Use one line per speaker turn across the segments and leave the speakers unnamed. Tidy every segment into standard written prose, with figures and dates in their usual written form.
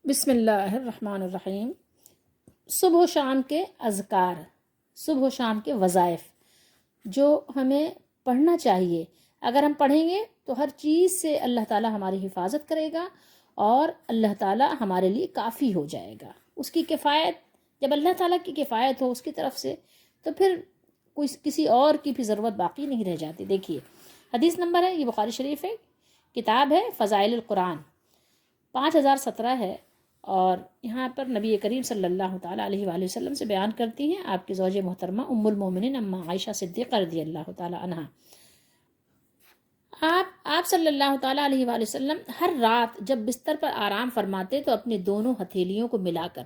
بسم اللہ الرحمن الرحیم۔ صبح و شام کے اذکار، صبح و شام کے وظائف جو ہمیں پڑھنا چاہیے، اگر ہم پڑھیں گے تو ہر چیز سے اللہ تعالی ہماری حفاظت کرے گا اور اللہ تعالی ہمارے لیے کافی ہو جائے گا۔ اس کی کفایت، جب اللہ تعالیٰ کی کفایت ہو اس کی طرف سے، تو پھر کسی اور کی بھی ضرورت باقی نہیں رہ جاتی۔ دیکھیے حدیث نمبر ہے، یہ بخاری شریف ہے، کتاب ہے فضائل القرآن، 5017 ہے، اور یہاں پر نبی کریم صلی اللہ تعالیٰ علیہ وآلہ وسلم سے بیان کرتی ہیں آپ کی زوج محترمہ ام المومنین اما عائشہ صدیقہ رضی اللہ تعالیٰ عنہ۔ آپ صلی اللہ تعالیٰ علیہ وآلہ وسلم ہر رات جب بستر پر آرام فرماتے تو اپنی دونوں ہتھیلیوں کو ملا کر،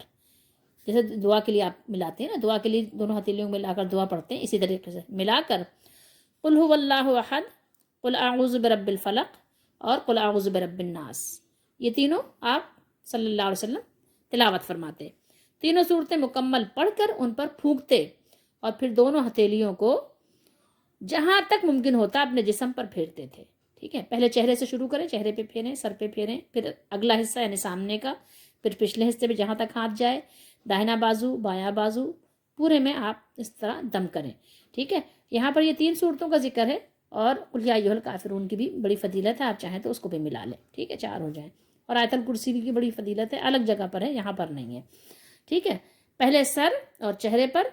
جیسے دعا کے لیے آپ ملاتے ہیں نا، دعا کے لیے دونوں ہتھیلیوں کو ملا کر دعا پڑھتے ہیں، اسی طریقے سے ملا کر قل هو اللہ احد، قل اعوذ برب الفلق اور قل اعوذ برب الناس، یہ تینوں آپ صلی اللہ علیہ وسلم تلاوت فرماتے، تینوں صورتیں مکمل پڑھ کر ان پر پھونکتے اور پھر دونوں ہتھیلیوں کو جہاں تک ممکن ہوتا اپنے جسم پر پھیرتے تھے۔ ٹھیک ہے، پہلے چہرے سے شروع کریں، چہرے پہ پھیریں، سر پہ پھیریں، پھر اگلا حصہ یعنی سامنے کا، پھر پچھلے حصے پہ جہاں تک ہاتھ جائے، داہنا بازو، بایاں بازو، پورے میں آپ اس طرح دم کریں۔ ٹھیک ہے، یہاں پر یہ 3 صورتوں کا ذکر ہے، اور قل یا ایھا الکافرون کی بھی بڑی فضیلت ہے، آپ چاہیں تو اس کو بھی ملا لیں۔ ٹھیک ہے، 4 ہو جائیں، اور آیت الکرسی کی بڑی فضیلت ہے، الگ جگہ پر ہے، یہاں پر نہیں ہے۔ ٹھیک ہے، پہلے سر اور چہرے پر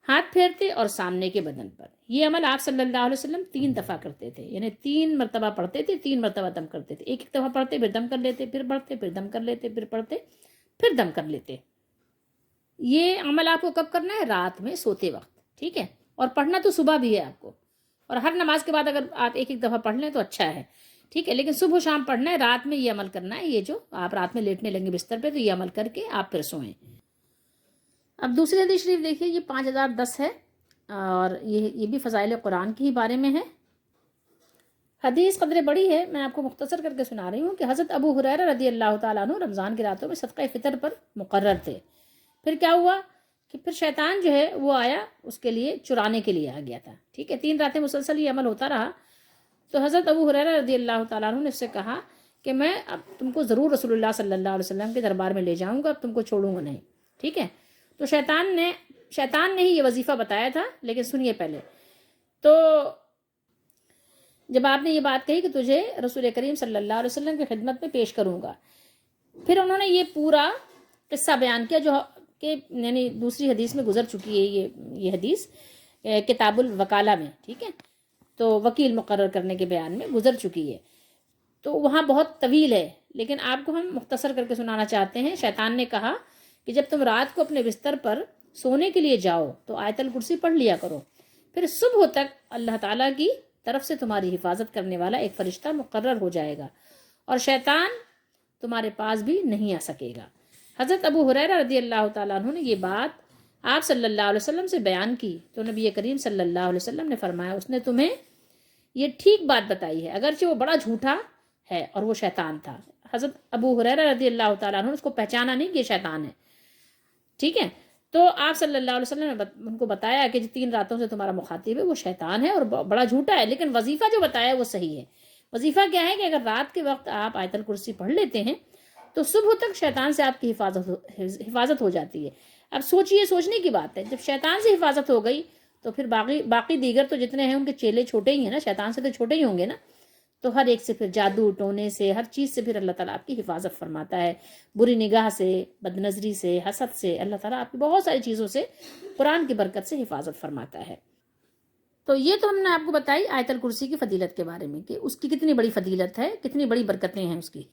ہاتھ پھیرتے اور سامنے کے بدن پر۔ یہ عمل آپ صلی اللہ علیہ وسلم 3 دفعہ کرتے تھے، یعنی 3 مرتبہ پڑھتے تھے، 3 مرتبہ دم کرتے تھے، ایک دفعہ پڑھتے پھر دم کر لیتے، پھر پڑھتے پھر دم کر لیتے، پھر پڑھتے پھر دم کر لیتے۔ یہ عمل آپ کو کب کرنا ہے؟ رات میں سوتے وقت۔ ٹھیک ہے، اور پڑھنا تو صبح بھی ہے آپ کو، اور ہر نماز کے بعد اگر آپ ایک دفعہ پڑھ لیں تو اچھا ہے۔ ٹھیک ہے، لیکن صبح و شام پڑھنا ہے، رات میں یہ عمل کرنا ہے۔ یہ جو آپ رات میں لیٹنے لگیں بستر پہ تو یہ عمل کر کے آپ پھر سوئیں۔ اب دوسری حدیث شریف دیکھیے، یہ 5010 ہے، اور یہ بھی فضائل قرآن کی ہی بارے میں ہے۔ حدیث قدرے بڑی ہے، میں آپ کو مختصر کر کے سنا رہی ہوں کہ حضرت ابو ہریرہ رضی اللہ تعالیٰ عنہ رمضان کی راتوں میں صدقہ فطر پر مقرر تھے۔ پھر کیا ہوا کہ پھر شیطان جو ہے وہ آیا، اس کے لیے چرانے کے لیے آ گیا تھا۔ ٹھیک ہے، 3 راتیں مسلسل یہ عمل ہوتا رہا، تو حضرت ابو ہریرہ رضی اللہ تعالیٰ عنہ نے اس سے کہا کہ میں اب تم کو ضرور رسول اللہ صلی اللہ علیہ وسلم کے دربار میں لے جاؤں گا، اب تم کو چھوڑوں گا نہیں۔ ٹھیک ہے، تو شیطان نے ہی یہ وظیفہ بتایا تھا، لیکن سنیے پہلے۔ تو جب آپ نے یہ بات کہی کہ تجھے رسول کریم صلی اللہ علیہ وسلم کی خدمت میں پیش کروں گا، پھر انہوں نے یہ پورا قصہ بیان کیا جو کہ یعنی دوسری حدیث میں گزر چکی ہے، یہ حدیث کتاب الوکالہ میں۔ ٹھیک ہے، تو وکیل مقرر کرنے کے بیان میں گزر چکی ہے، تو وہاں بہت طویل ہے، لیکن آپ کو ہم مختصر کر کے سنانا چاہتے ہیں۔ شیطان نے کہا کہ جب تم رات کو اپنے بستر پر سونے کے لیے جاؤ تو آیت الکرسی پڑھ لیا کرو، پھر صبح تک اللہ تعالیٰ کی طرف سے تمہاری حفاظت کرنے والا ایک فرشتہ مقرر ہو جائے گا، اور شیطان تمہارے پاس بھی نہیں آ سکے گا۔ حضرت ابو ہریرہ رضی اللہ تعالیٰ عنہ نے یہ بات آپ صلی اللہ علیہ وسلم سے بیان کی، تو نبی کریم صلی اللہ علیہ وسلم نے فرمایا اس نے تمہیں یہ ٹھیک بات بتائی ہے، اگرچہ وہ بڑا جھوٹا ہے اور وہ شیطان تھا۔ حضرت ابو ہریرہ رضی اللہ تعالیٰ عنہ نے اس کو پہچانا نہیں کہ یہ شیطان ہے۔ ٹھیک ہے، تو آپ صلی اللہ علیہ وسلم نے ان کو بتایا کہ جو 3 راتوں سے تمہارا مخاطب ہے وہ شیطان ہے اور بڑا جھوٹا ہے، لیکن وظیفہ جو بتایا وہ صحیح ہے۔ وظیفہ کیا ہے کہ اگر رات کے وقت آپ آیت الکرسی پڑھ لیتے ہیں تو صبح تک شیطان سے آپ کی حفاظت ہو جاتی ہے۔ اب سوچیے، سوچنے کی بات ہے، جب شیطان سے حفاظت ہو گئی تو پھر باقی دیگر تو جتنے ہیں ان کے چیلے چھوٹے ہی ہیں نا، شیطان سے تو چھوٹے ہی ہوں گے نا، تو ہر ایک سے پھر جادو ٹونے سے، ہر چیز سے پھر اللہ تعالیٰ آپ کی حفاظت فرماتا ہے، بری نگاہ سے، بد نظری سے، حسد سے، اللہ تعالیٰ آپ کی بہت ساری چیزوں سے قرآن کی برکت سے حفاظت فرماتا ہے۔ تو یہ تو ہم نے آپ کو بتائی آیت الکرسی کی فضیلت کے بارے میں کہ اس کی کتنی بڑی فضیلت ہے، کتنی بڑی برکتیں ہیں اس کی۔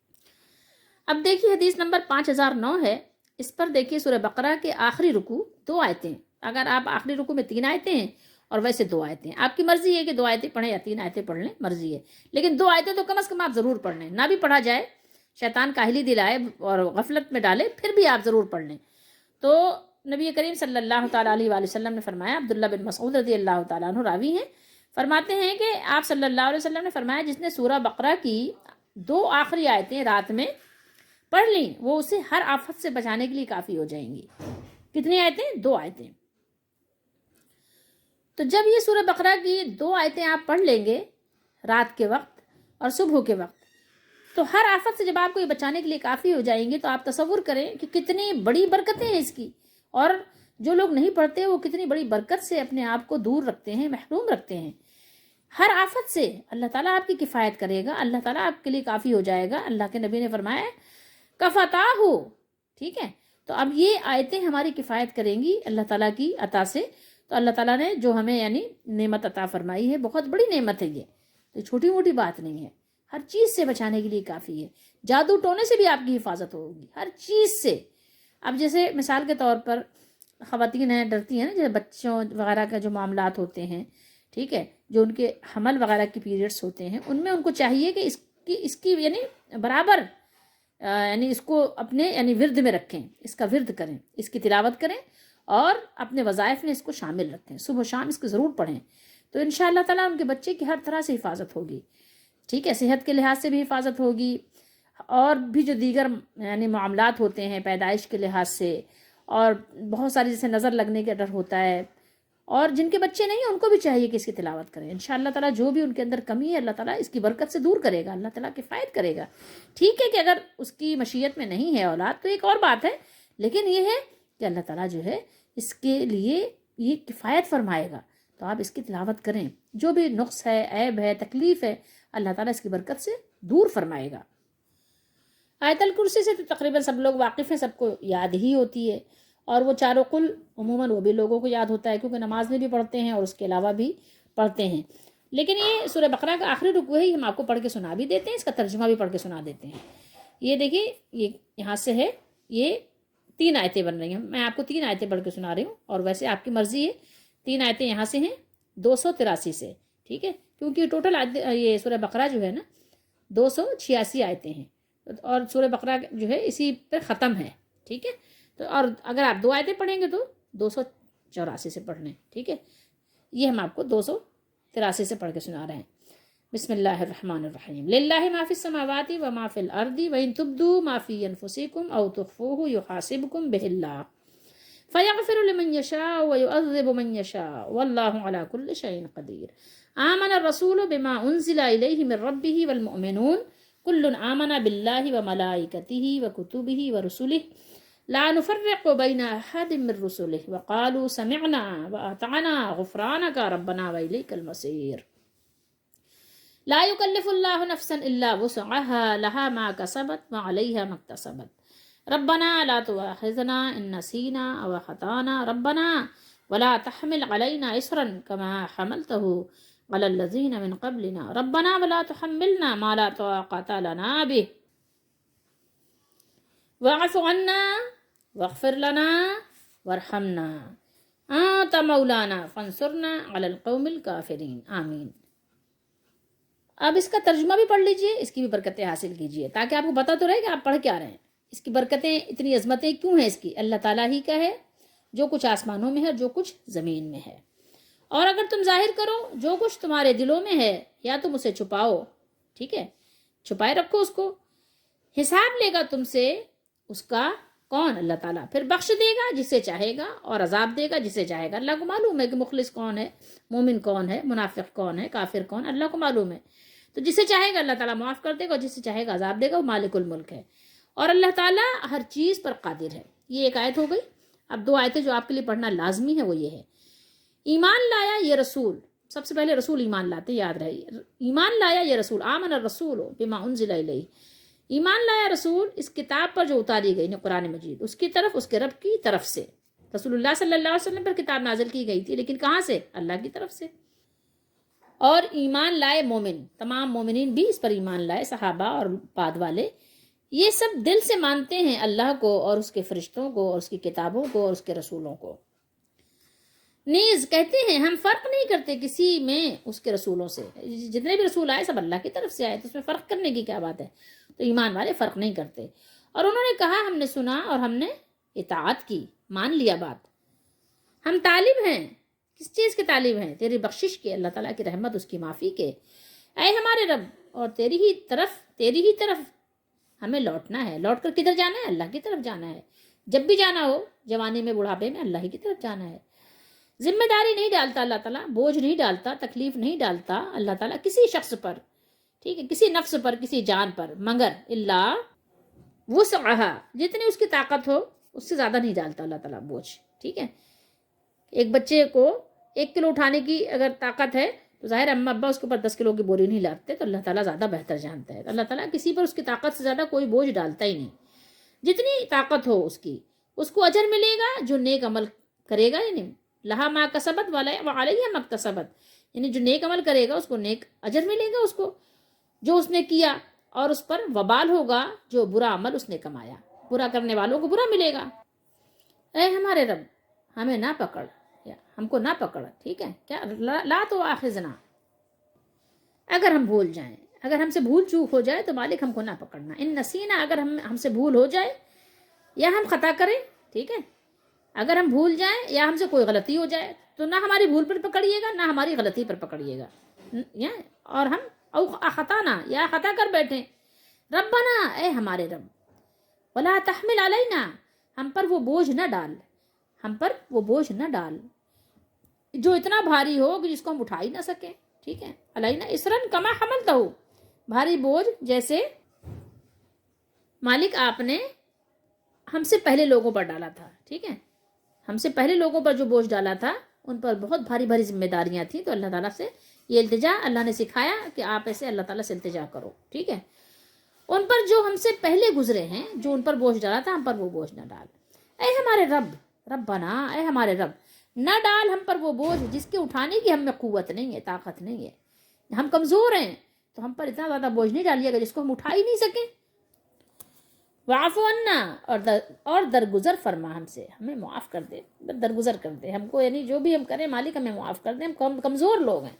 اب دیکھیے حدیث نمبر 5009 ہے، اس پر دیکھیے سورہ بقرہ کے آخری رکوع 2 آیتیں، اگر آپ آخری رکوع میں 3 آیتیں ہیں اور ویسے 2 آیتیں، آپ کی مرضی ہے کہ 2 آیتیں پڑھیں یا 3 آیتیں پڑھ لیں، مرضی ہے، لیکن 2 آیتیں تو کم از کم آپ ضرور پڑھ لیں، نہ بھی پڑھا جائے، شیطان کاہلی دلائے اور غفلت میں ڈالے، پھر بھی آپ ضرور پڑھ لیں۔ تو نبی کریم صلی اللہ تعالیٰ علیہ وآلہ وسلم نے فرمایا، عبداللہ بن مسعود رضی اللہ تعالیٰ عنہ راوی ہیں، فرماتے ہیں کہ آپ صلی اللہ علیہ وسلم نے فرمایا جس نے سورہ بقرہ کی 2 آخری آیتیں رات میں پڑھ لیں وہ اسے ہر آفت سے بچانے کے لیے کافی ہو جائیں گی۔ کتنی آیتیں؟ 2 آیتیں۔ تو جب یہ سورہ بقرہ کی 2 آیتیں آپ پڑھ لیں گے رات کے وقت اور صبح کے وقت، تو ہر آفت سے جب آپ کو یہ بچانے کے لیے کافی ہو جائیں گے تو آپ تصور کریں کہ کتنی بڑی برکتیں ہیں اس کی، اور جو لوگ نہیں پڑھتے وہ کتنی بڑی برکت سے اپنے آپ کو دور رکھتے ہیں، محروم رکھتے ہیں۔ ہر آفت سے اللہ تعالیٰ آپ کی کفایت کرے گا، اللہ تعالیٰ آپ کے لیے کافی ہو جائے گا۔ اللہ کے نبی نے فرمایا کفتا ہو، ٹھیک ہے۔ تو اب یہ آیتیں ہماری کفایت کریں گی اللہ تعالیٰ کی عطا سے۔ تو اللہ تعالیٰ نے جو ہمیں یعنی نعمت عطا فرمائی ہے، بہت بڑی نعمت ہے یہ، تو چھوٹی موٹی بات نہیں ہے، ہر چیز سے بچانے کے لیے کافی ہے۔ جادو ٹونے سے بھی آپ کی حفاظت ہوگی، ہر چیز سے۔ اب جیسے مثال کے طور پر خواتین ہیں ڈرتی ہیں نا، جیسے بچوں وغیرہ کا جو معاملات ہوتے ہیں، ٹھیک ہے، جو ان کے حمل وغیرہ کی پیریڈس ہوتے ہیں، ان میں ان کو چاہیے کہ اس کی یعنی برابر یعنی اس کو اپنے یعنی ورد میں رکھیں، اس کا ورد کریں، اس کی تلاوت کریں اور اپنے وظائف میں اس کو شامل رکھیں، صبح و شام اس کو ضرور پڑھیں، تو انشاءاللہ تعالیٰ ان کے بچے کی ہر طرح سے حفاظت ہوگی، ٹھیک ہے، صحت کے لحاظ سے بھی حفاظت ہوگی، اور بھی جو دیگر یعنی معاملات ہوتے ہیں پیدائش کے لحاظ سے، اور بہت ساری جیسے نظر لگنے کا ڈر ہوتا ہے، اور جن کے بچے نہیں ہیں ان کو بھی چاہیے کہ اس کی تلاوت کریں، انشاءاللہ تعالیٰ جو بھی ان کے اندر کمی ہے اللہ تعالیٰ اس کی برکت سے دور کرے گا، اللہ تعالیٰ کفایت کرے گا۔ ٹھیک ہے کہ اگر اس کی مشیت میں نہیں ہے اولاد تو ایک اور بات ہے، لیکن یہ ہے کہ اللہ تعالیٰ جو ہے اس کے لیے یہ کفایت فرمائے گا، تو آپ اس کی تلاوت کریں، جو بھی نقص ہے، عیب ہے، تکلیف ہے، اللہ تعالیٰ اس کی برکت سے دور فرمائے گا۔ آیت الکرسی سے تو تقریباً سب لوگ واقف ہیں، سب کو یاد ہی ہوتی ہے، اور وہ چاروں قل عموماً وہ بھی لوگوں کو یاد ہوتا ہے کیونکہ نماز میں بھی پڑھتے ہیں اور اس کے علاوہ بھی پڑھتے ہیں۔ لیکن یہ سورہ بقرہ کا آخری رکوع ہے، ہم آپ کو پڑھ کے سنا بھی دیتے ہیں، اس کا ترجمہ بھی پڑھ کے سنا دیتے ہیں۔ یہ دیکھیے، یہ یہاں سے ہے، یہ 3 آیتیں بن رہی ہیں، میں آپ کو 3 آیتیں پڑھ کے سنا رہی ہوں، اور ویسے آپ کی مرضی ہے، 3 آیتیں یہاں سے ہیں 283 سے، ٹھیک ہے، کیونکہ ٹوٹل یہ سورہ بقرہ جو ہے نا 286 آیتیں ہیں، اور سورہ بقرہ جو ہے اسی پہ ختم ہے، ٹھیک ہے۔ تو اور اگر آپ 2 آیتیں پڑھیں گے تو 284 سے پڑھ لیں، ٹھیک ہے۔ یہ ہم آپ کو 283 سے پڑھ کے سنا رہے ہیں۔ بسم اللہ الرحمن الرحیم، للہ ما فی السماوات و ما فی الارض وان تبدوا ما فی انفسکم او تخفوه یحاسبکم بہ اللہ فیغفر لمن یشاء ویعذب من یشاء واللہ علی کل شیء قدیر۔ آمن الرسول بما انزل الیہ من ربہ والمؤمنون کل آمن باللہ وملائکتہ وکتبہ ورسلہ لا نفرق بین احد من رسلہ وقالوا سمعنا واطعنا غفرانک ربنا والیک المصیر۔ لا يكلف الله نفسا الا وسعها لها ما كسبت وعليها ما اكتسبت ربنا لا تؤاخذنا ان نسينا او اخطانا ربنا ولا تحمل علينا اصرا كما حملته على الذين من قبلنا ربنا ولا تحملنا ما لا طاقة لنا به واعف عنا واغفر لنا وارحمنا انت مولانا فانصرنا على القوم الكافرين آمین۔ اب اس کا ترجمہ بھی پڑھ لیجئے، اس کی بھی برکتیں حاصل کیجئے، تاکہ آپ کو پتہ تو رہے کہ آپ پڑھ کیا رہے ہیں، اس کی برکتیں اتنی عظمتیں کیوں ہیں، اس کی اللہ تعالیٰ ہی کا ہے، جو کچھ آسمانوں میں ہے، جو کچھ زمین میں ہے۔ اور اگر تم ظاہر کرو جو کچھ تمہارے دلوں میں ہے، یا تم اسے چھپاؤ، ٹھیک ہے، چھپائے رکھو اس کو، حساب لے گا تم سے اس کا کون؟ اللہ تعالیٰ، پھر بخش دے گا جسے چاہے گا اور عذاب دے گا جسے چاہے گا۔ اللہ کو معلوم ہے کہ مخلص کون ہے، مومن کون ہے، منافق کون ہے، کافر کون، اللہ کو معلوم ہے، تو جسے چاہے گا اللہ تعالیٰ معاف کر دے گا اور جسے چاہے گا عذاب دے گا، وہ مالک الملک ہے، اور اللہ تعالیٰ ہر چیز پر قادر ہے۔ یہ ایک آیت ہو گئی۔ اب 2 آیتیں جو آپ کے لیے پڑھنا لازمی ہے وہ یہ ہے، ایمان لایا یہ رسول، سب سے پہلے رسول ایمان لاتے، یاد رہے، ایمان لایا یہ رسول، آمن الرسول بما انزل الیہ، ایمان لایا رسول اس کتاب پر جو اتاری گئی، قرآن مجید، اس کی طرف، اس کے رب کی طرف سے۔ رسول اللہ صلی اللہ علیہ وسلم پر کتاب نازل کی گئی تھی، لیکن کہاں سے؟ اللہ کی طرف سے۔ اور ایمان لائے مومن، تمام مومنین بھی اس پر ایمان لائے، صحابہ اور بعد والے، یہ سب دل سے مانتے ہیں اللہ کو اور اس کے فرشتوں کو اور اس کی کتابوں کو اور اس کے رسولوں کو، نیز کہتے ہیں ہم فرق نہیں کرتے کسی میں اس کے رسولوں سے، جتنے بھی رسول آئے سب اللہ کی طرف سے آئے، تو اس میں فرق کرنے کی کیا بات ہے؟ تو ایمان والے فرق نہیں کرتے۔ اور انہوں نے کہا ہم نے سنا اور ہم نے اطاعت کی، مان لیا بات، ہم طالب ہیں، کس چیز کے طالب ہیں؟ تیری بخشش کے، اللہ تعالیٰ کی رحمت، اس کی معافی کے، اے ہمارے رب، اور تیری ہی طرف ہمیں لوٹنا ہے۔ لوٹ کر کدھر جانا ہے؟ اللہ کی طرف جانا ہے، جب بھی جانا ہو، جوانی میں، بڑھاپے میں، اللہ ہی کی طرف جانا ہے۔ ذمہ داری نہیں ڈالتا اللہ تعالیٰ، بوجھ نہیں ڈالتا، تکلیف نہیں ڈالتا اللہ تعالیٰ کسی شخص پر ٹھیک ہے، کسی نفس پر، کسی جان پر، مگر اللہ وسعہا، جتنی اس کی طاقت ہو اس سے زیادہ نہیں ڈالتا اللہ تعالیٰ بوجھ. ٹھیک ہے، ایک بچے کو 1 کلو اٹھانے کی اگر طاقت ہے تو ظاہر اما ابا اس کے اوپر 10 کلو کی بوری نہیں لاتے، تو اللہ تعالیٰ زیادہ بہتر جانتا ہے. اللہ تعالیٰ کسی پر اس کی طاقت سے زیادہ کوئی بوجھ ڈالتا ہی نہیں. جتنی طاقت ہو اس کی، اس کو اجر ملے گا جو نیک عمل کرے گا. یعنی لہا ما کسبت وعلیہا ما اکتسبت، یعنی جو نیک عمل کرے گا اس کو نیک اجر ملے گا اس کو جو اس نے کیا، اور اس پر وبال ہوگا جو برا عمل اس نے کمایا. برا کرنے والوں کو برا ملے گا. اے ہمارے رب ہمیں نہ پکڑ، ہم کو نہ پکڑ. ٹھیک ہے، کیا لا تو آخذنا، اگر ہم بھول جائیں، اگر ہم سے بھول چوک ہو جائے تو مالک ہم کو نہ پکڑنا. ان نسینا، اگر ہم سے بھول ہو جائے یا ہم خطا کریں. ٹھیک ہے، اگر ہم بھول جائیں یا ہم سے کوئی غلطی ہو جائے تو نہ ہماری بھول پر پکڑیے گا نہ ہماری غلطی پر پکڑیے گا. اور ہم او خطانا، یا خطا کر بیٹھیں. ربنا، اے ہمارے رب، ولا تحمل علینا، ہم پر وہ بوجھ نہ ڈال، ہم پر وہ بوجھ نہ ڈال جو اتنا بھاری ہو کہ جس کو ہم اٹھا ہی نہ سکیں. ٹھیک ہے، علینا اسرن کما حملتہ، بھاری بوجھ جیسے مالک آپ نے ہم سے پہلے لوگوں پر ڈالا تھا. ٹھیک ہے، ہم سے پہلے لوگوں پر جو بوجھ ڈالا تھا ان پر بہت بھاری بھاری ذمہ داریاں تھیں. تو اللہ تعالیٰ سے یہ التجا اللہ نے سکھایا کہ آپ ایسے اللہ تعالیٰ سے التجا کرو. ٹھیک ہے، ان پر جو ہم سے پہلے گزرے ہیں، جو ان پر بوجھ ڈالا تھا ہم پر وہ بوجھ نہ ڈال. اے ہمارے رب، ربنا، اے ہمارے رب، نہ ڈال ہم پر وہ بوجھ جس کے اٹھانے کی ہم میں قوت نہیں ہے، طاقت نہیں ہے. ہم کمزور ہیں تو ہم پر اتنا زیادہ بوجھ نہیں ڈالیے گا جس کو ہم اٹھا ہی نہیں سکیں. واعف عنا، اور درگزر فرما ہم سے، ہمیں معاف کر دے، درگزر کر دے ہم کو. یعنی جو بھی ہم کریں مالک ہمیں معاف کر دے، ہم کمزور لوگ ہیں.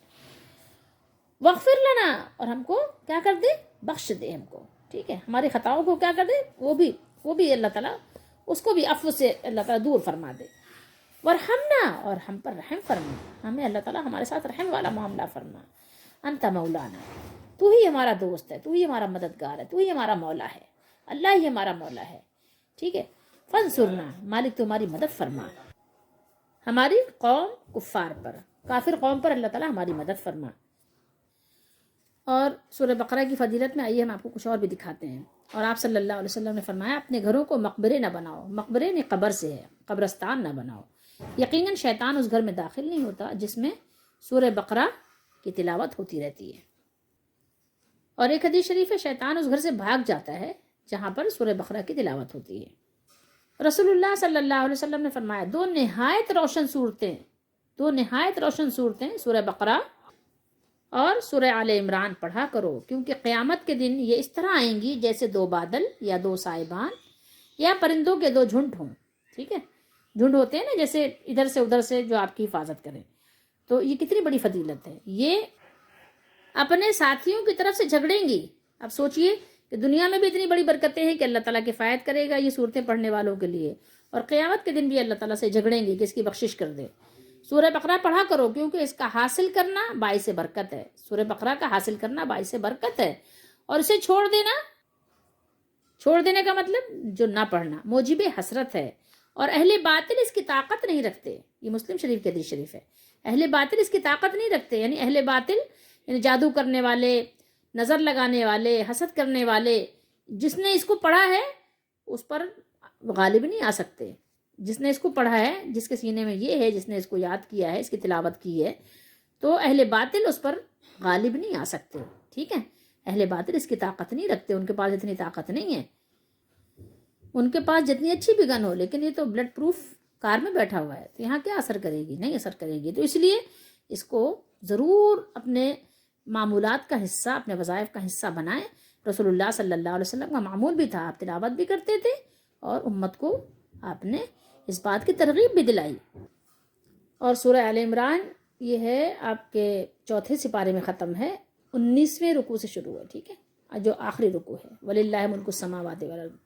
واغفر لنا، اور ہم کو کیا کر دے، بخش دے ہم کو. ٹھیک ہے، ہماری خطاؤں کو کیا کر دے، وہ بھی اللہ تعالیٰ اس کو بھی عفو سے اللہ تعالیٰ دور فرما دے. ورحمنا، اور ہم پر رحم فرما، ہمیں اللہ تعالیٰ ہمارے ساتھ رحم والا معاملہ فرما. انت مولانا، تو ہی ہمارا دوست ہے، تو ہی ہمارا مددگار ہے، تو ہی ہمارا مولا ہے، اللہ ہی ہمارا مولا ہے. ٹھیک ہے، فانصرنا، مالک تمہاری مدد فرما ہماری قوم کفار پر، کافر قوم پر اللہ تعالیٰ ہماری مدد فرما. اور سورہ بقرہ کی فضیلت میں آئیے ہم آپ کو کچھ اور بھی دکھاتے ہیں. اور آپ صلی اللہ علیہ وسلم نے فرمایا اپنے گھروں کو مقبرے نہ بناؤ. مقبرے نے قبر سے ہے، قبرستان نہ بناؤ. یقیناً شیطان اس گھر میں داخل نہیں ہوتا جس میں سورہ بقرہ کی تلاوت ہوتی رہتی ہے. اور ایک حدیث شریف ہے شیطان اس گھر سے بھاگ جاتا ہے جہاں پر سورہ بقرہ کی تلاوت ہوتی ہے. رسول اللہ صلی اللہ علیہ وسلم نے فرمایا دو نہایت روشن صورتیں سورہ بقرہ اور سورہ آل عمران پڑھا کرو، کیونکہ قیامت کے دن یہ اس طرح آئیں گی جیسے 2 بادل یا 2 سائبان یا پرندوں کے 2 جھنڈ ہوں. ٹھیک ہے، جھنڈ ہوتے ہیں نا جیسے ادھر سے ادھر سے جو آپ کی حفاظت کریں. تو یہ کتنی بڑی فضیلت ہے. یہ اپنے ساتھیوں کی طرف سے جھگڑیں گی. اب سوچئے کہ دنیا میں بھی اتنی بڑی برکتیں ہیں کہ اللہ تعالیٰ کفایت کرے گا یہ صورتیں پڑھنے والوں کے لیے، اور قیامت کے دن بھی اللہ تعالیٰ سے جھگڑیں گی کہ اس کی بخشش کر دے. سورہ بقرہ پڑھا کرو کیونکہ اس کا حاصل کرنا باعث برکت ہے. سورہ بقرہ کا حاصل کرنا باعث برکت ہے، اور اسے چھوڑ دینے کا مطلب جو نہ پڑھنا موجب حسرت ہے. اور اہل باطل اس کی طاقت نہیں رکھتے. یہ مسلم شریف کی حدیث شریف ہے. اہل باطل اس کی طاقت نہیں رکھتے، یعنی اہل باطل یعنی جادو کرنے والے، نظر لگانے والے، حسد کرنے والے، جس نے اس کو پڑھا ہے اس پر غالب نہیں آ سکتے. جس نے اس کو پڑھا ہے، جس کے سینے میں یہ ہے، جس نے اس کو یاد کیا ہے، اس کی تلاوت کی ہے، تو اہل باطل اس پر غالب نہیں آ سکتے. ٹھیک ہے، اہل باطل اس کی طاقت نہیں رکھتے، ان کے پاس اتنی طاقت نہیں ہے. ان کے پاس جتنی اچھی بھی گن ہو لیکن یہ تو بلڈ پروف کار میں بیٹھا ہوا ہے، تو یہاں کیا اثر کرے گی؟ نہیں اثر کرے گی. تو اس لیے اس کو ضرور اپنے معمولات کا حصہ، اپنے وظائف کا حصہ بنائیں. رسول اللہ صلی اللہ علیہ وسلم کا معمول بھی تھا، آپ تلاوت بھی کرتے تھے اور امت کو آپ نے اس بات کی ترغیب بھی دلائی. اور سورہ آل عمران یہ ہے آپ کے 4 سپارے میں ختم ہے، 19ویں رکوع سے شروع ہے. ٹھیک ہے، جو آخری رکوع ہے وَلِلَّهِ مُلْكُ السَّمَاوَاتِ وَالْأَرْضِ.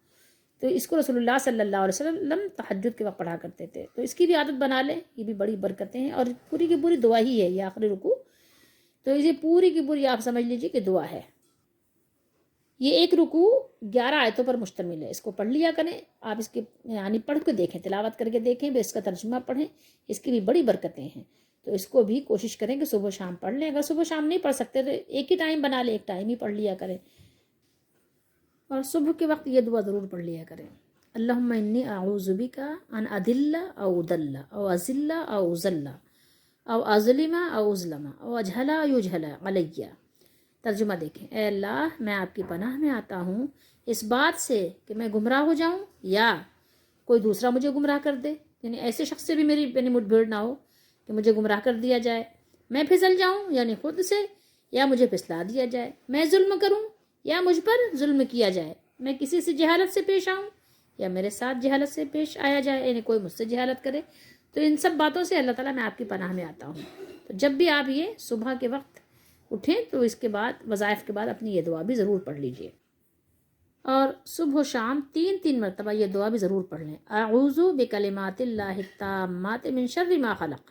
تو اس کو رسول اللہ صلی اللہ علیہ وسلم تہجد کے وقت پڑھا کرتے تھے. تو اس کی بھی عادت بنا لیں، یہ بھی بڑی برکتیں ہیں، اور پوری کی پوری دعا ہی ہے یہ آخری رکوع. تو اسے پوری کی پوری آپ سمجھ لیجیے کہ دعا ہے. یہ ایک رکوع 11 آیتوں پر مشتمل ہے. اس کو پڑھ لیا کریں آپ، اس کے یعنی پڑھ کے دیکھیں، تلاوت کر کے دیکھیں، اس کا ترجمہ پڑھیں، اس کی بھی بڑی برکتیں ہیں. تو اس کو بھی کوشش کریں کہ صبح شام پڑھ لیں. اگر صبح شام نہیں پڑھ سکتے تو ایک ہی ٹائم بنا لیں, ایک ٹائم ہی پڑھ لیا کریں. اور صبح کے وقت یہ دعا ضرور پڑھ لیا کریں, اللہم انی اعوذ بک ان اذل او اضل او ازل او اذل او اظلم او اظلم او اجہل او یجہل علی. ترجمہ دیکھیں, اے اللہ میں آپ کی پناہ میں آتا ہوں اس بات سے کہ میں گمراہ ہو جاؤں یا کوئی دوسرا مجھے گمراہ کر دے, یعنی ایسے شخص سے بھی میری مٹ بھیڑ نہ ہو کہ مجھے گمراہ کر دیا جائے, میں پھسل جاؤں یعنی خود سے یا مجھے پھسلا دیا جائے, میں ظلم کروں یا مجھ پر ظلم کیا جائے, میں کسی سے جہالت سے پیش آؤں یا میرے ساتھ جہالت سے پیش آیا جائے, یعنی کوئی مجھ سے جہالت کرے. تو ان سب باتوں سے اللہ تعالیٰ میں آپ کی پناہ میں آتا ہوں. تو جب بھی آپ یہ صبح کے وقت اٹھیں تو اس کے بعد وظائف کے بعد اپنی یہ دعا بھی ضرور پڑھ لیجئے, اور صبح و شام 3 مرتبہ یہ دعا بھی ضرور پڑھ لیں. اعوذ بکلمات اللہ التامات من شر ما خلق,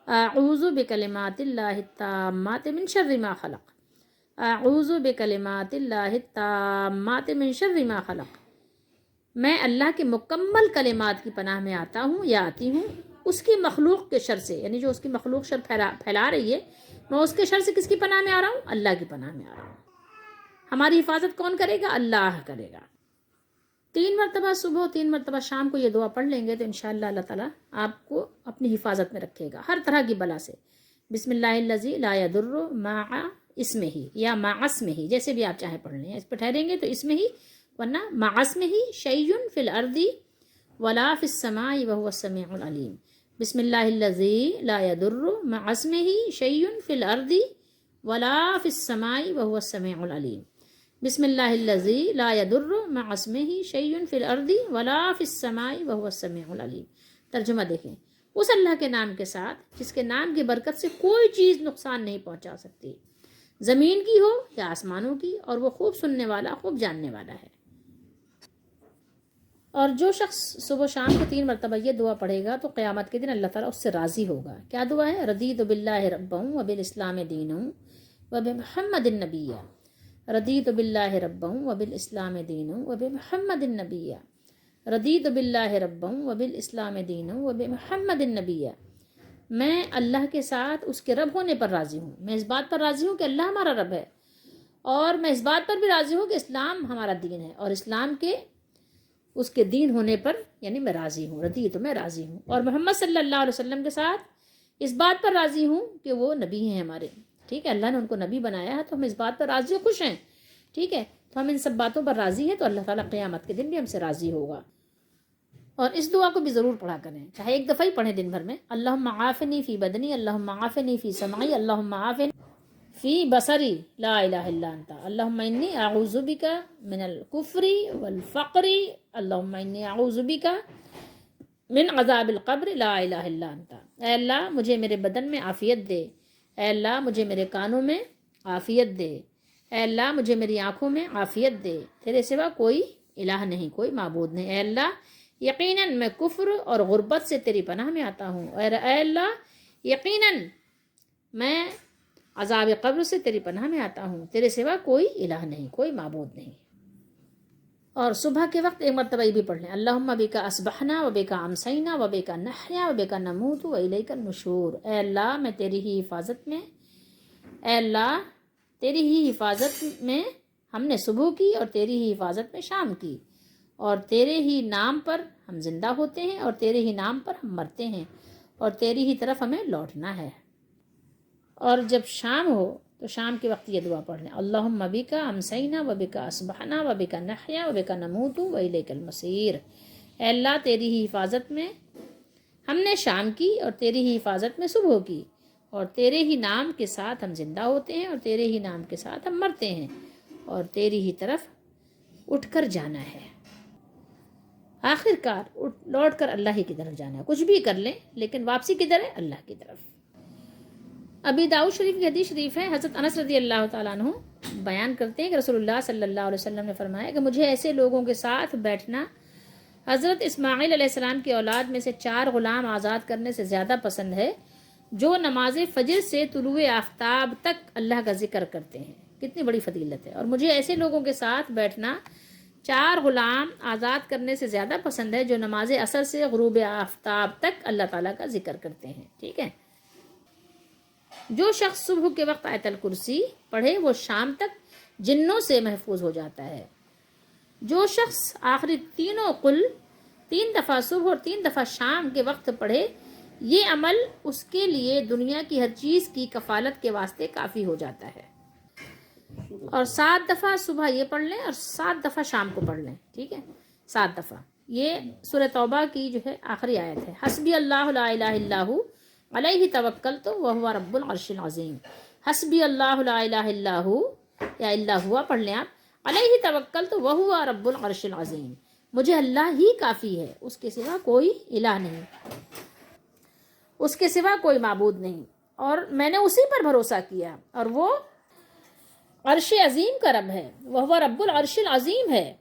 اعوذ بکلمات اللہ التامات من شر ما خلق, اعوذ بکلمات اللہ التامات من شر ما خلق. میں اللہ کے مکمل کلمات کی پناہ میں آتا ہوں یا آتی ہوں اس کی مخلوق کے شر سے, یعنی جو اس کی مخلوق شر پھیلا رہی ہے, میں اس کے شر سے کس کی پناہ میں آ رہا ہوں؟ اللہ کی پناہ میں آ رہا ہوں. ہماری حفاظت کون کرے گا؟ اللہ کرے گا. 3 مرتبہ صبح 3 مرتبہ شام کو یہ دعا پڑھ لیں گے تو انشاءاللہ اللہ تعالیٰ آپ کو اپنی حفاظت میں رکھے گا ہر طرح کی بلا سے. بسم اللہ الذی لا یضر مع اسمہ یا مع اسمہ, جیسے بھی آپ چاہیں پڑھ لیں. اس پہ ٹھہریں گے تو اسمہ ہی, ورنہ مع اسمہ شیء فی الارض ولا فی السماء وهو السمیع العلیم. بسم اللہ الذی لا یضر مع اسمہ شیء فی الارض ولا فی السماء وهو السمیع العلیم. بسم اللہ الذی لا یضر مع اسمہ شیء فی الارض ولا فی السماء وهو السمیع العلیم. ترجمہ دیکھیں, اس اللہ کے نام کے ساتھ جس کے نام کی برکت سے کوئی چیز نقصان نہیں پہنچا سکتی, زمین کی ہو یا آسمانوں کی, اور وہ خوب سننے والا خوب جاننے والا ہے. اور جو شخص صبح شام کو 3 مرتبہ یہ دعا پڑھے گا تو قیامت کے دن اللہ تعالیٰ اس سے راضی ہوگا. کیا دعا ہے؟ رضیت باللہ ربا وبالاسلام دینا وبمحمد النبی, رضیت باللہ ربا وبالاسلام دینا وبمحمد النبی, رضیت باللہ ربا وبالاسلام دینا وبمحمد النبی. میں اللہ کے ساتھ اس کے رب ہونے پر راضی ہوں, میں اس بات پر راضی ہوں کہ اللہ ہمارا رب ہے, اور میں اس بات پر بھی راضی ہوں کہ اسلام ہمارا دین ہے, اور اسلام کے اس کے دین ہونے پر یعنی میں راضی ہوں, رضی تو میں راضی ہوں. اور محمد صلی اللہ علیہ وسلم کے ساتھ اس بات پر راضی ہوں کہ وہ نبی ہیں ہمارے, ٹھیک ہے, اللہ نے ان کو نبی بنایا ہے تو ہم اس بات پر راضی و خوش ہیں, ٹھیک ہے. تو ہم ان سب باتوں پر راضی ہیں تو اللہ تعالیٰ قیامت کے دن بھی ہم سے راضی ہوگا. اور اس دعا کو بھی ضرور پڑھا کریں, چاہے ایک دفعہ ہی پڑھیں دن بھر میں. اللہم عافنی فی بدنی, اللہم عافنی فی سمعی, اللہم عافنی فی بصری, لا الہ الا انت, اللہم انی اعوذ بک من الکفر والفقر, اللہم انی اعوذ بک من عذاب القبر, لا الہ الا انت. اے اللہ مجھے میرے بدن میں عافیت دے, اے اللہ مجھے میرے کانوں میں عافیت دے, اے اللہ مجھے میری آنکھوں میں عافیت دے, تیرے سوا کوئی الہ نہیں, کوئی معبود نہیں. اے اللہ یقیناً میں کفر اور غربت سے تیری پناہ میں آتا ہوں, اور اے اللہ یقیناً میں عذاب قبر سے تیری پناہ میں آتا ہوں, تیرے سوا کوئی الہ نہیں, کوئی معبود نہیں. اور صبح کے وقت 1 مرتبہ یہ بھی پڑھ لیں, اللہم بک اصبحنا وبک امسینا وبک نحیا وبک نموت والیک النشور. اے اللہ میں تیری ہی حفاظت میں, اے اللہ تیری ہی حفاظت میں ہم نے صبح کی, اور تیری ہی حفاظت میں شام کی, اور تیرے ہی نام پر ہم زندہ ہوتے ہیں, اور تیرے ہی نام پر ہم مرتے ہیں, اور تیری ہی طرف ہمیں لوٹنا ہے. اور جب شام ہو تو شام کے وقت یہ دعا پڑھ لیں, اللہم بک امسینا وبک اصبحنا وبک نحیا وبک نموت والیک المصیر. اے اللہ تیری ہی حفاظت میں ہم نے شام کی, اور تیری ہی حفاظت میں صبح کی, اور تیرے ہی نام کے ساتھ ہم زندہ ہوتے ہیں, اور تیرے ہی نام کے ساتھ ہم مرتے ہیں, اور تیری ہی طرف اٹھ کر جانا ہے. آخر کار لوٹ کر اللہ ہی کی طرف جانا ہے. کچھ بھی کر لیں لیکن واپسی کدھر ہے؟ اللہ کی طرف. ابی داؤد شریف کی حدیث شریف ہے, حضرت انس رضی اللہ تعالیٰ عنہ بیان کرتے ہیں کہ رسول اللہ صلی اللہ علیہ وسلم نے فرمایا کہ مجھے ایسے لوگوں کے ساتھ بیٹھنا حضرت اسماعیل علیہ السلام کی اولاد میں سے 4 غلام آزاد کرنے سے زیادہ پسند ہے جو نماز فجر سے طلوع آفتاب تک اللہ کا ذکر کرتے ہیں. کتنی بڑی فضیلت ہے. اور مجھے ایسے لوگوں کے ساتھ بیٹھنا 4 غلام آزاد کرنے سے زیادہ پسند ہے جو نماز عصر سے غروب آفتاب تک اللہ تعالیٰ کا ذکر کرتے ہیں, ٹھیک ہے. جو شخص صبح کے وقت آیت الکرسی پڑھے وہ شام تک جنوں سے محفوظ ہو جاتا ہے۔ جو شخص آخری تینوں قل 3 دفعہ صبح اور 3 دفعہ شام کے وقت پڑھے، یہ عمل اس کے لیے دنیا کی ہر چیز کی کفالت کے واسطے کافی ہو جاتا ہے۔ اور 7 دفعہ صبح یہ پڑھ لیں اور 7 دفعہ شام کو پڑھ لیں، ٹھیک ہے، 7 دفعہ۔ یہ سورہ توبہ کی جو ہے آخری آیت ہے۔ حسبی اللہ لا الہ الا ہو علیہ توکلت وہو رب العرش العظیم۔ حسبی اللہ لا الہ الا ہو یا الا ہوا پڑھ لیں آپ، علیہ توکلت وہو رب العرش العظیم، مجھے اللہ ہی کافی ہے، اس کے سوا کوئی الہ نہیں، اس کے سوا کوئی معبود نہیں، اور میں نے اسی پر بھروسہ کیا، اور وہ عرش عظیم کا رب ہے، وہ رب العرش العظیم ہے۔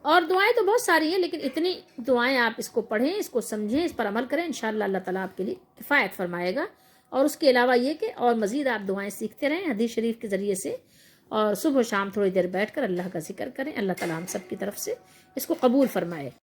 اور دعائیں تو بہت ساری ہیں، لیکن اتنی دعائیں آپ اس کو پڑھیں، اس کو سمجھیں، اس پر عمل کریں، انشاءاللہ اللہ تعالیٰ آپ کے لیے کفایت فرمائے گا۔ اور اس کے علاوہ یہ کہ اور مزید آپ دعائیں سیکھتے رہیں حدیث شریف کے ذریعے سے، اور صبح و شام تھوڑی دیر بیٹھ کر اللہ کا ذکر کریں۔ اللہ تعالیٰ ہم سب کی طرف سے اس کو قبول فرمائے۔